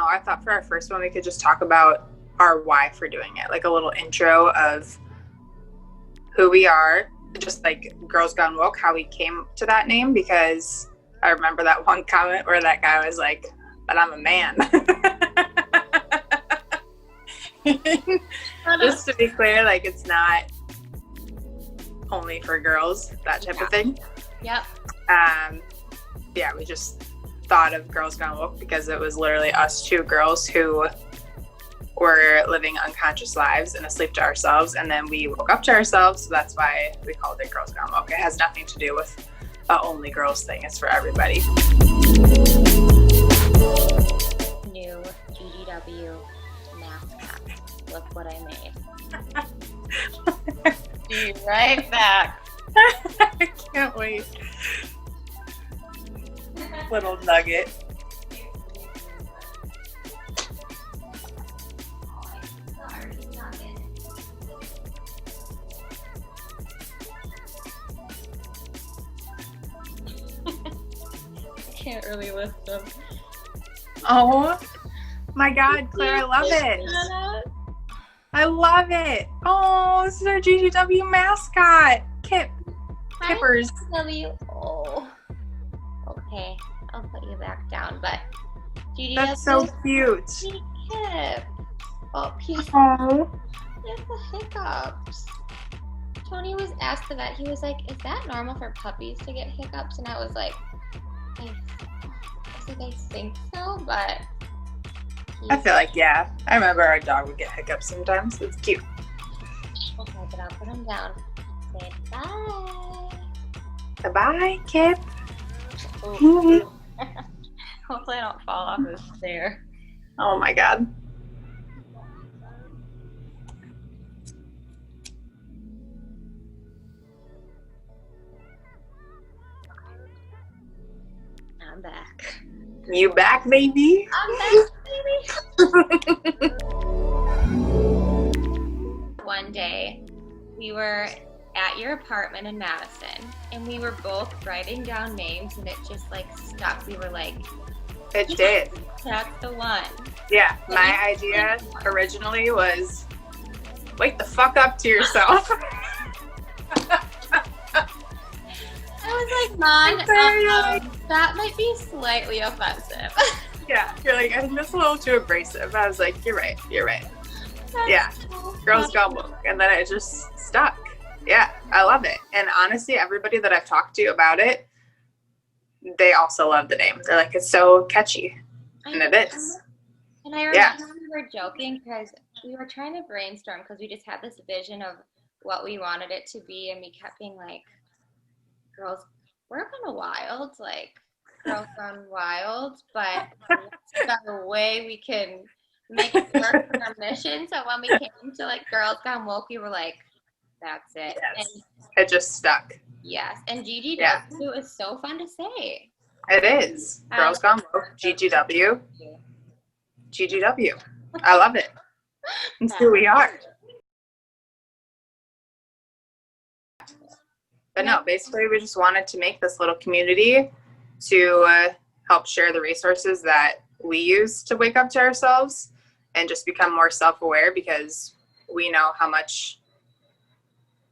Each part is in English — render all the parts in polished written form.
I thought for our first one, we could just talk about our why for doing it, like a little intro of who we are, just like Girls Gone Woke, how we came to that name, because I remember that one comment where that guy was like, but I'm a man. Just to be clear, like it's not only for girls, that type of thing. Yep. Yeah, we just thought of Girls Gone Woke because it was literally us two girls who were living unconscious lives and asleep to ourselves, and then we woke up to ourselves, so that's why we called it Girls Gone Woke. It has nothing to do with a only girls thing. It's for everybody. New GGW mascot. Look what I made. Be right back. I can't wait. Little nugget. I can't really lift them. Oh my God, Claire, I love it. I love it. Oh, this is our GGW mascot. Kippers. Oh. Okay, I'll put you back down, but GGW. That's so cute. Kip. Oh, he has Oh. the hiccups. Tony was asked the vet, he was like, is that normal for puppies to get hiccups? And I was like, I think so, but I feel like, yeah. I remember our dog would get hiccups sometimes. It's cute. Okay, but I'll put him down. Say bye. Bye-bye, Kip. Hopefully I don't fall off the stair. Oh my God. I'm back. You back, baby? I'm back, baby. One day, we were at your apartment in Madison, and we were both writing down names, and it just like stuck. We were like, It did. that's the one. Yeah, my idea originally was, wake the fuck up to yourself. I was like, Mom, that might be slightly offensive. Yeah, you're like, I think that's a little too abrasive. I was like, you're right. Yeah, Girls Gone Woke. And then it just stuck. Yeah, I love it. And honestly, everybody that I've talked to about it, they also love the name. They're like, it's so catchy. And it is. And I remember we were joking because we were trying to brainstorm because we just had this vision of what we wanted it to be. And we kept being like, girls, we're kind of wild, like Girls Gone Wild, but what's the way we can make it work for our mission? So when we came to like Girls Gone Woke, we were like, that's it. Yes. And It just stuck. yes, and GGW is so fun to say. It is. Girls Gone Woke, GGW. GGW. I love it. It's who we are. But no, basically we just wanted to make this little community to help share the resources that we use to wake up to ourselves and just become more self-aware, because we know how much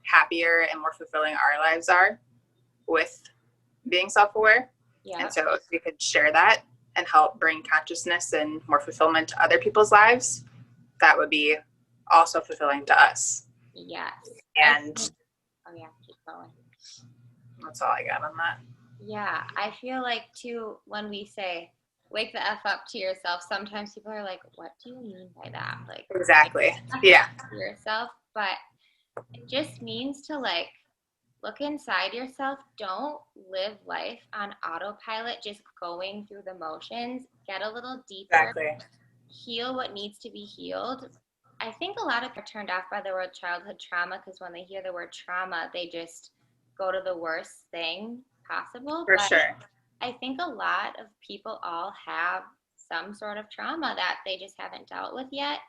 happier and more fulfilling our lives are with being self-aware. Yeah. And so if we could share that and help bring consciousness and more fulfillment to other people's lives, that would be also fulfilling to us. Yes. And oh yeah, keep going. That's all I got on that. Yeah, I feel like too, when we say wake the F up to yourself, sometimes people are like, what do you mean by that? Like, Exactly. Yeah. to yourself, but it just means to like look inside yourself. Don't live life on autopilot, just going through the motions. Get a little deeper. Exactly. Heal what needs to be healed. I think a lot of people are turned off by the word childhood trauma because when they hear the word trauma, they just go to the worst thing possible. For sure. I think a lot of people all have some sort of trauma that they just haven't dealt with yet.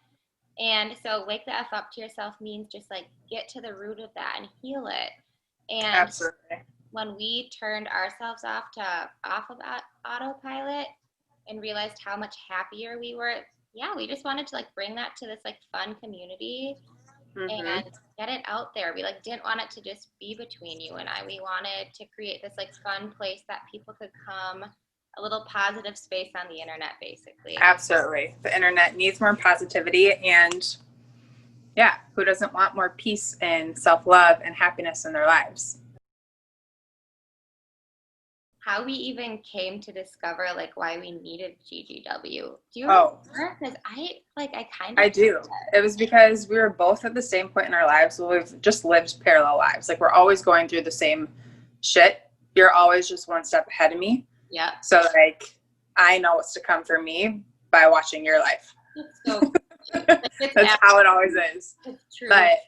And so wake the F up to yourself means just like get to the root of that and heal it. And Absolutely. when we turned ourselves off of autopilot, and realized how much happier we were. Yeah, we just wanted to like bring that to this like fun community and get it out there. We like didn't want it to just be between you and I. We wanted to create this like fun place that people could come, a little positive space on the internet, basically. Absolutely. The internet needs more positivity, and yeah, who doesn't want more peace and self-love and happiness in their lives? How we even came to discover like why we needed GGW. Do you remember? Because I do. It was because we were both at the same point in our lives. We've just lived parallel lives. Like, we're always going through the same shit. You're always just one step ahead of me. Yeah. So like, I know what's to come for me by watching your life. So that's how it always is. It's true. But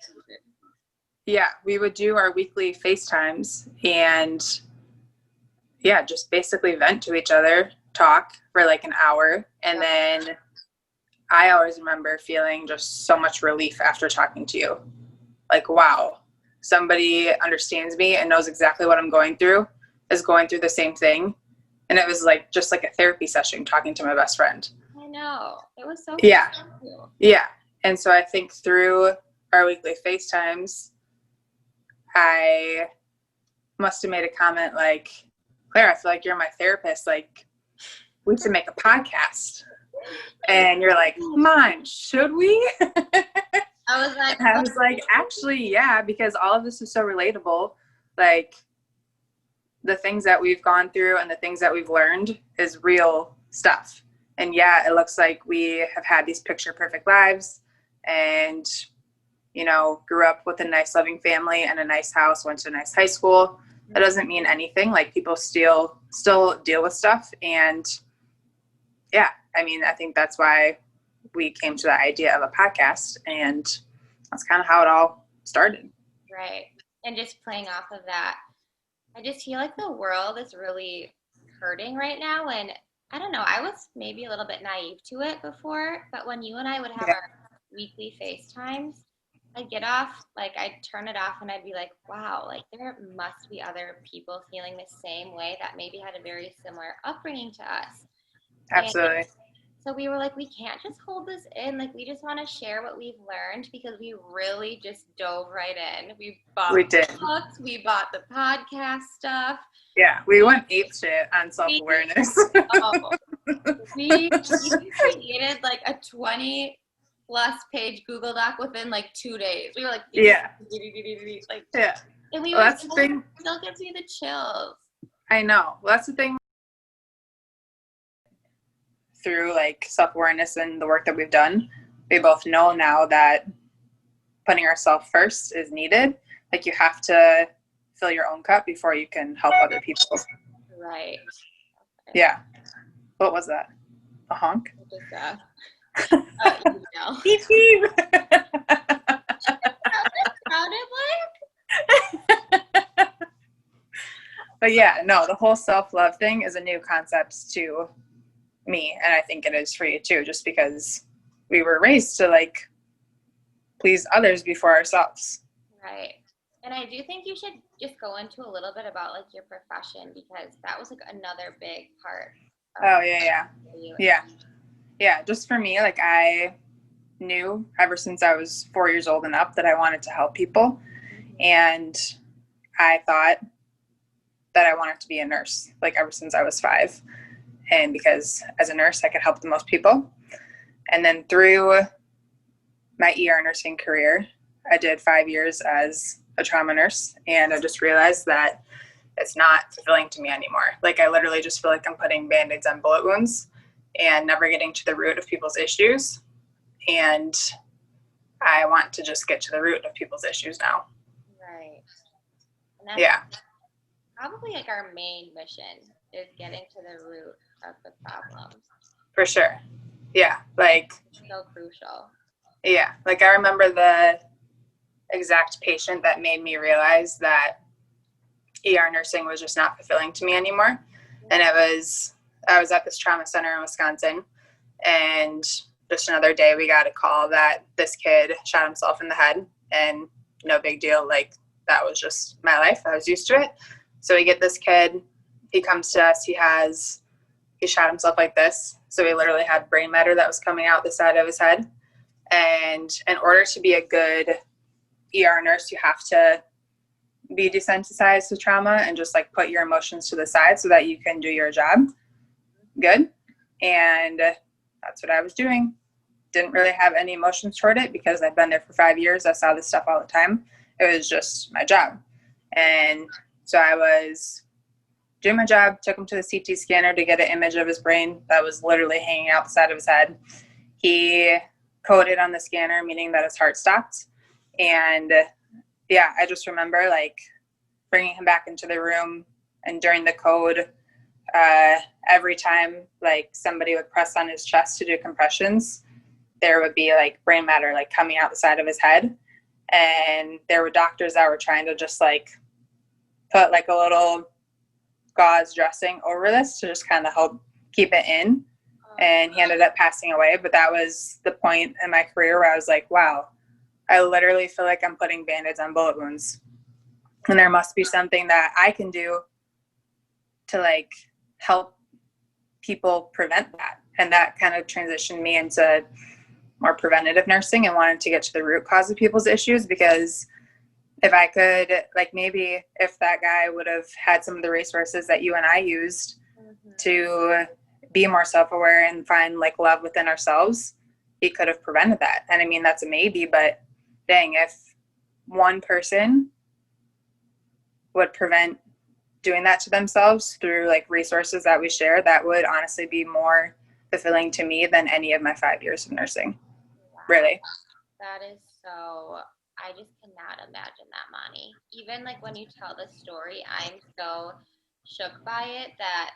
yeah, we would do our weekly FaceTimes and yeah, just basically vent to each other, talk for like an hour. And then I always remember feeling just so much relief after talking to you. Like, wow, somebody understands me and knows exactly what I'm going through, is going through the same thing. And it was like, just like a therapy session talking to my best friend. I know. It was so yeah. cool. Yeah. And so I think through our weekly FaceTimes, I must have made a comment like, Claire, I feel like you're my therapist. Like, we should make a podcast. And you're like, Mom, should we? I was like, actually, yeah, because all of this is so relatable. Like, the things that we've gone through and the things that we've learned is real stuff. And yeah, it looks like we have had these picture perfect lives and, you know, grew up with a nice loving family and a nice house, went to a nice high school. That doesn't mean anything. Like, people still deal with stuff. And yeah, I mean, I think that's why we came to the idea of a podcast, and that's kind of how it all started. Right. And just playing off of that, I just feel like the world is really hurting right now. And I don't know, I was maybe a little bit naive to it before, but when you and I would have our weekly FaceTimes, I'd get off, like I'd turn it off and I'd be like, wow, like there must be other people feeling the same way that maybe had a very similar upbringing to us. Absolutely. And so we were like, we can't just hold this in. Like, we just want to share what we've learned, because we really just dove right in. We did. Books, we bought the podcast stuff. Yeah, we went ape shit on self-awareness. We created like a 20+ page Google Doc within like 2 days. We were like, like, yeah. And we were still gives me the chills. I know. Well, that's the thing. Through like self-awareness and the work that we've done, we both know now that putting ourselves first is needed. Like, you have to fill your own cup before you can help other people. Right. Yeah. What was that? A honk? Beep beep. But yeah, no, the whole self-love thing is a new concept to me, and I think it is for you too, just because we were raised to like please others before ourselves. Right. And I do think you should just go into a little bit about like your profession, because that was like another big part. Yeah, just for me, like, I knew ever since I was 4 years old and up that I wanted to help people, and I thought that I wanted to be a nurse, like, ever since I was 5. And because as a nurse, I could help the most people. And then through my ER nursing career, I did 5 years as a trauma nurse, and I just realized that it's not fulfilling to me anymore. Like, I literally just feel like I'm putting Band-Aids on bullet wounds and never getting to the root of people's issues. And I want to just get to the root of people's issues now. Right. And that's probably like our main mission, is getting to the root of the problems. For sure. Yeah. Like, so crucial. Yeah. Like, I remember the exact patient that made me realize that ER nursing was just not fulfilling to me anymore. And I was at this trauma center in Wisconsin, and just another day we got a call that this kid shot himself in the head, and no big deal. Like, that was just my life. I was used to it. So we get this kid, he comes to us, he has he shot himself like this. So he literally had brain matter that was coming out the side of his head. And in order to be a good ER nurse, you have to be desensitized to trauma and just like put your emotions to the side so that you can do your job good. And that's what I was doing. Didn't really have any emotions toward it because I've been there for 5 years. I saw this stuff all the time. It was just my job. And so I was doing my job, took him to the CT scanner to get an image of his brain that was literally hanging out the side of his head. He coded on the scanner, meaning that his heart stopped. And yeah, I just remember like bringing him back into the room, and during the code, every time like somebody would press on his chest to do compressions, there would be like brain matter like coming out the side of his head. And there were doctors that were trying to just like put like a little gauze dressing over this to just kind of help keep it in. And he ended up passing away. But that was the point in my career where I was like, wow, I literally feel like I'm putting Band-Aids on bullet wounds. And there must be something that I can do to like help people prevent that. And that kind of transitioned me into more preventative nursing and wanted to get to the root cause of people's issues. Because if I could, like maybe if that guy would have had some of the resources that you and I used to be more self-aware and find like love within ourselves, he could have prevented that. And I mean, that's a maybe, but dang, if one person would prevent doing that to themselves through like resources that we share, that would honestly be more fulfilling to me than any of my 5 years of nursing. Wow. Really. That is so, I just cannot imagine that, Moni. Even like when you tell the story, I'm so shook by it that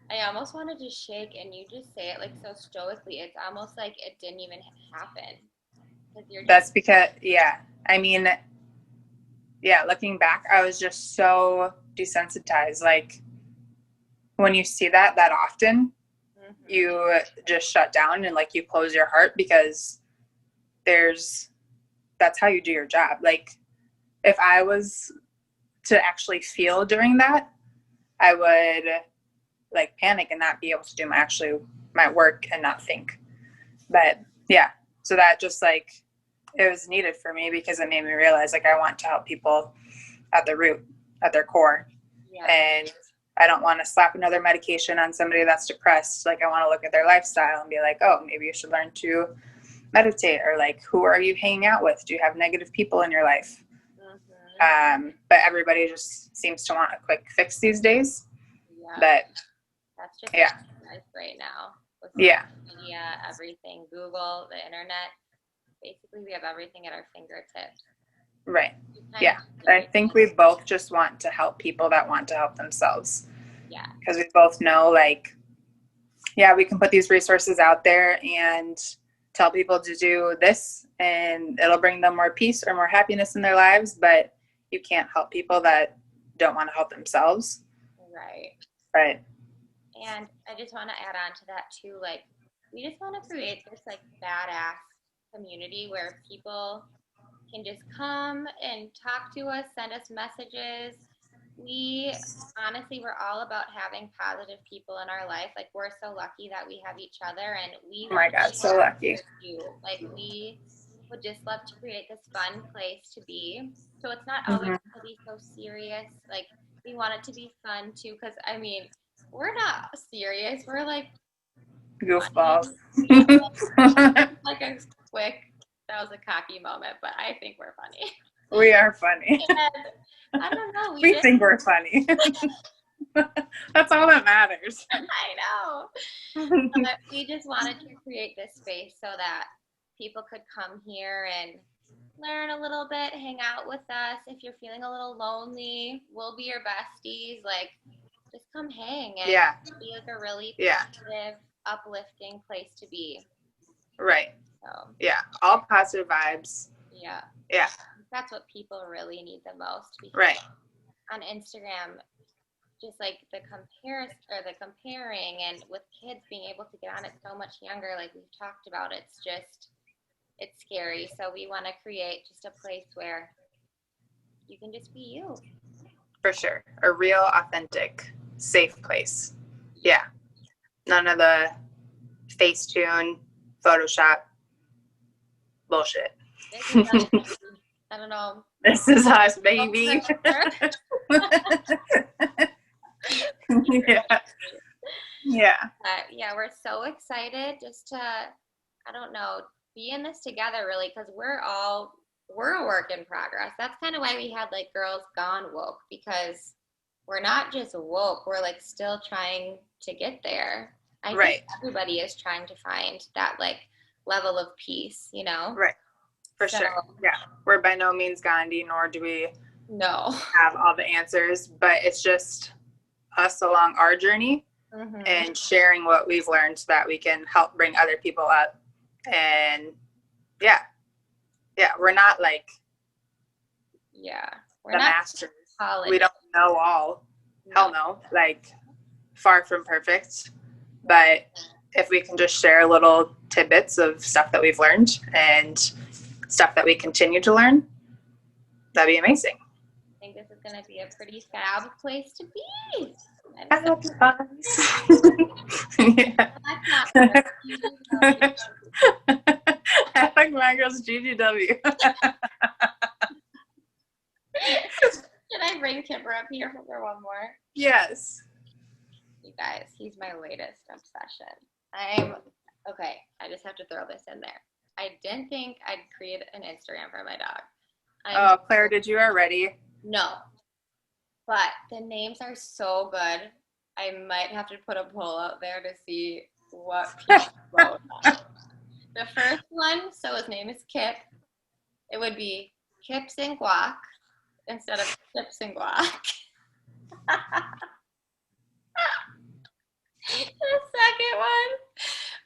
I almost wanted to shake, and you just say it like so stoically. It's almost like it didn't even happen. That's because, yeah. I mean, yeah, looking back, I was just so desensitized. Like when you see that often, you just shut down and like you close your heart, because that's how you do your job. Like if I was to actually feel during that, I would like panic and not be able to do my work and not think. But yeah, so that just like, it was needed for me because it made me realize like I want to help people at the root, at their core. Yeah. And I don't want to slap another medication on somebody that's depressed. Like I want to look at their lifestyle and be like, oh, maybe you should learn to meditate, or like, who are you hanging out with? Do you have negative people in your life? But everybody just seems to want a quick fix these days. Yeah. But that's just life right now. With media, everything, Google, the internet. Basically, we have everything at our fingertips. Right. Yeah. I think we both just want to help people that want to help themselves. Yeah. Because we both know, like, yeah, we can put these resources out there and tell people to do this, and it'll bring them more peace or more happiness in their lives, but you can't help people that don't want to help themselves. Right. Right. And I just want to add on to that too, like, we just want to create this like badass community where people can just come and talk to us, send us messages. We honestly, we're all about having positive people in our life. Like, we're so lucky that we have each other, and we oh my God, so lucky. You. Like, we would just love to create this fun place to be. So it's not always to be so serious. Like, we want it to be fun too, because I mean, we're not serious. We're like goofballs. Like a quick, that was a cocky moment, but I think we're funny. We are funny. And I don't know. We think we're funny. That's all that matters. I know. But we just wanted to create this space so that people could come here and learn a little bit, hang out with us. If you're feeling a little lonely, we'll be your besties. Like, just come hang and be like a really positive, uplifting place to be. Right. So, yeah, all positive vibes. Yeah. Yeah. That's what people really need the most. Right. On Instagram, just like the comparison or the comparing, and with kids being able to get on it so much younger, like we've talked about, it's scary. So we want to create just a place where you can just be you. For sure. A real, authentic, safe place. Yeah. None of the Facetune, Photoshop bullshit. I don't know. This is us, baby. Yeah. Yeah. Yeah, we're so excited just to, I don't know, be in this together really, because we're a work in progress. That's kind of why we had like Girls Gone Woke, because we're not just woke, we're like still trying to get there. I think everybody is trying to find that like level of peace, you know? Right. For sure. Yeah. We're by no means Gandhi, nor do we have all the answers, but it's just us along our journey and sharing what we've learned so that we can help bring other people up. And yeah, we're not like we're the not masters. We don't know all. Hell no. Like, far from perfect. But if we can just share little tidbits of stuff that we've learned and stuff that we continue to learn, that'd be amazing. I think this is going to be a pretty fab place to be. Yeah. I like my girl's GGW. Should I bring Kipper up here for one more? Yes. You guys, he's my latest obsession. Okay, I just have to throw this in there. I didn't think I'd create an Instagram for my dog. Claire, did you already? No. But the names are so good. I might have to put a poll out there to see what people vote on. The first one, so his name is Kip. It would be Kips and Guac instead of Chips and Guac. The second one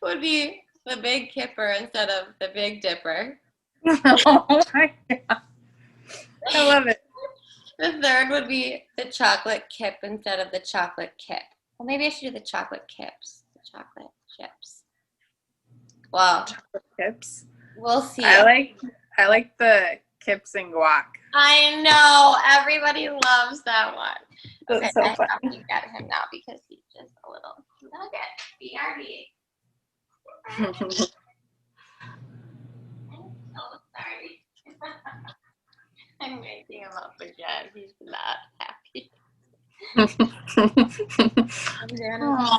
would be the Big Kipper instead of the Big Dipper. Oh my God. I love it. The third would be the Chocolate Kip instead of the Chocolate Kip. Well, maybe I should do the Chocolate Kips. The Chocolate Chips. Well, chocolate chips. We'll see. I like the Kips and Guac. I know. Everybody loves that one. That's so I funny. have to get him now because he's just a little nugget. BRB. I'm so sorry. I'm waking him up again. He's not happy.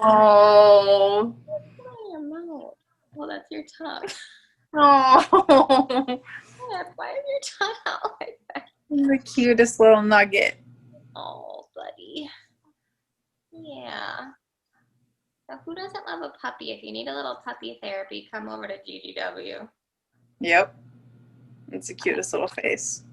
Oh. Well, that's your tongue. Oh. Why is your tongue out like that? The cutest little nugget. Oh, buddy. Yeah. So who doesn't love a puppy? If you need a little puppy therapy, come over to GGW. Yep. It's the cutest little face.